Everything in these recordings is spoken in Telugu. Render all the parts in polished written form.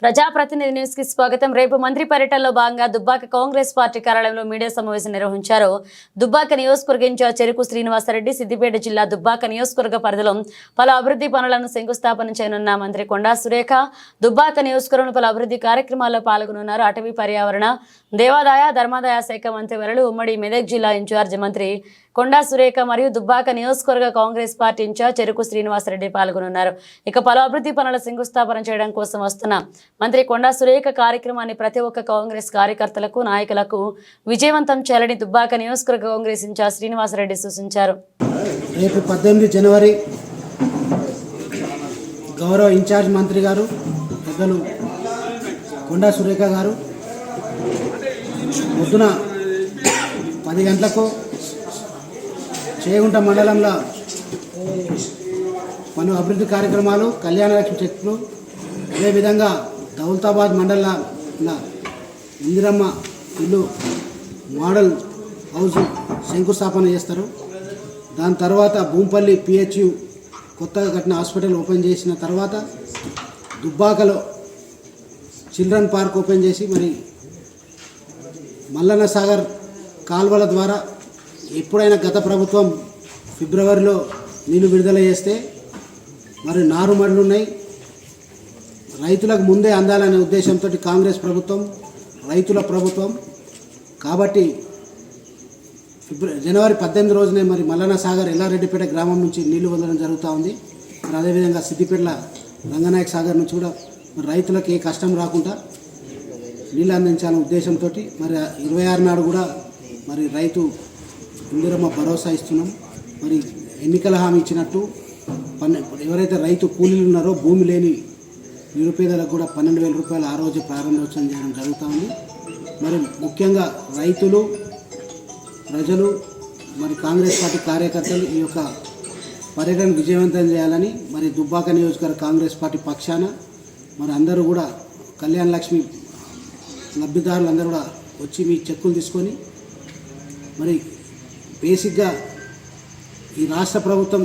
ప్రజాప్రతినిధి న్యూస్ కి స్వాగతం. రేపు మంత్రి పర్యటనలో భాగంగా దుబ్బాక కాంగ్రెస్ పార్టీ కార్యాలయంలో మీడియా సమావేశం నిర్వహించారు. దుబ్బాక నియోజకవర్గ ఇన్ఛార్జ్ చెరుకు శ్రీనివాసరెడ్డి సిద్దిపేట జిల్లా దుబ్బాక నియోజకవర్గ పరిధిలో పలు అభివృద్ధి పనులను శంకుస్థాపన చేయనున్న మంత్రి కొండా సురేఖ దుబ్బాక నియోజకవర్గంలో పలు అభివృద్ధి కార్యక్రమాల్లో పాల్గొనున్నారు. అటవీ పర్యావరణ దేవాదాయ ధర్మాదాయ శాఖ మంత్రి వరలు ఉమ్మడి మెదక్ జిల్లా ఇన్ఛార్జ్ మంత్రి కొండా సురేఖ మరియు దుబ్బాక నియోజకవర్గ కాంగ్రెస్ పార్టీ ఇన్ఛార్జ్ చెరుకు శ్రీనివాసరెడ్డి పాల్గొనున్నారు. ఇక పలు అభివృద్ధి పనుల శంకుస్థాపన చేయడం కోసం వస్తున్న మంత్రి కొండా సురేఖ కార్యక్రమాన్ని ప్రతి ఒక్క కాంగ్రెస్ కార్యకర్తలకు నాయకులకు విజయవంతం చేయాలని దుబ్బాక నియోజకవర్గ కాంగ్రెస్ ఇన్ఛార్జ్ శ్రీనివాసరెడ్డి సూచించారు. రేపు 18 జనవరి గౌరవ ఇన్ఛార్జ్ మంత్రి గారు పెద్దలు కొండా సురేఖ గారు పొద్దున 10 గంటలకు చేగుంట మండలంలో పలు అభివృద్ధి కార్యక్రమాలు, కళ్యాణలక్ష్మి చెట్లు, అదేవిధంగా దౌలతాబాద్ మండలంలో ఇందిరమ్మ ఇల్లు మోడల్ హౌస్ శంకుస్థాపన చేస్తారు. దాని తర్వాత భూంపల్లి PHU కొత్తగా కట్టిన హాస్పిటల్ ఓపెన్ చేసిన తర్వాత దుబ్బాకలో చిల్డ్రన్ పార్క్ ఓపెన్ చేసి మరి మల్లన్న సాగర్ కాల్వల ద్వారా ఎప్పుడైనా గత ప్రభుత్వం ఫిబ్రవరిలో నీళ్లు విడుదల చేస్తే మరి నారుమడులు ఉన్నాయి, రైతులకు ముందే అందాలనే ఉద్దేశంతో కాంగ్రెస్ ప్రభుత్వం రైతుల ప్రభుత్వం కాబట్టి జనవరి 18 రోజునే మరి మల్లన్న సాగర్ ఎల్లారెడ్డిపేట గ్రామం నుంచి నీళ్లు వదలడం జరుగుతూ ఉంది. మరి అదేవిధంగా సిద్దిపేటల రంగనాయక సాగర్ నుంచి కూడా మరి రైతులకు ఏ కష్టం రాకుండా నీళ్ళు అందించాలనే ఉద్దేశంతో మరి 26 నాడు కూడా మరి రైతు ఇందిరమ్మ భరోసా ఇస్తున్నాం. మరి ఎన్నికల హామీ ఇచ్చినట్టు ఎవరైతే రైతు కూలీలు ఉన్నారో భూమి లేని నిరుపేదలకు కూడా 12,000 రూపాయలు ఆ రోజు ప్రారంభోత్సవం చేయడం జరుగుతూ ఉంది. మరి ముఖ్యంగా రైతులు, ప్రజలు, మరి కాంగ్రెస్ పార్టీ కార్యకర్తలు ఈ యొక్క పర్యటన విజయవంతం చేయాలని మరి దుబ్బాక నియోజకవర్గ కాంగ్రెస్ పార్టీ పక్షాన మరి అందరూ కూడా కళ్యాణ లక్ష్మి లబ్ధిదారులు అందరూ కూడా వచ్చి మీ చెక్కులు తీసుకొని మరి బేసిక్గా ఈ రాష్ట్ర ప్రభుత్వం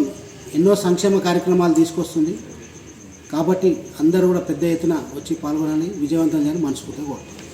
ఎన్నో సంక్షేమ కార్యక్రమాలు తీసుకొస్తుంది కాబట్టి అందరూ కూడా పెద్ద ఎత్తున వచ్చి పాల్గొనాలని, విజయవంతం చేయాలని మనస్ఫూర్తిగా కోరుతున్నాను.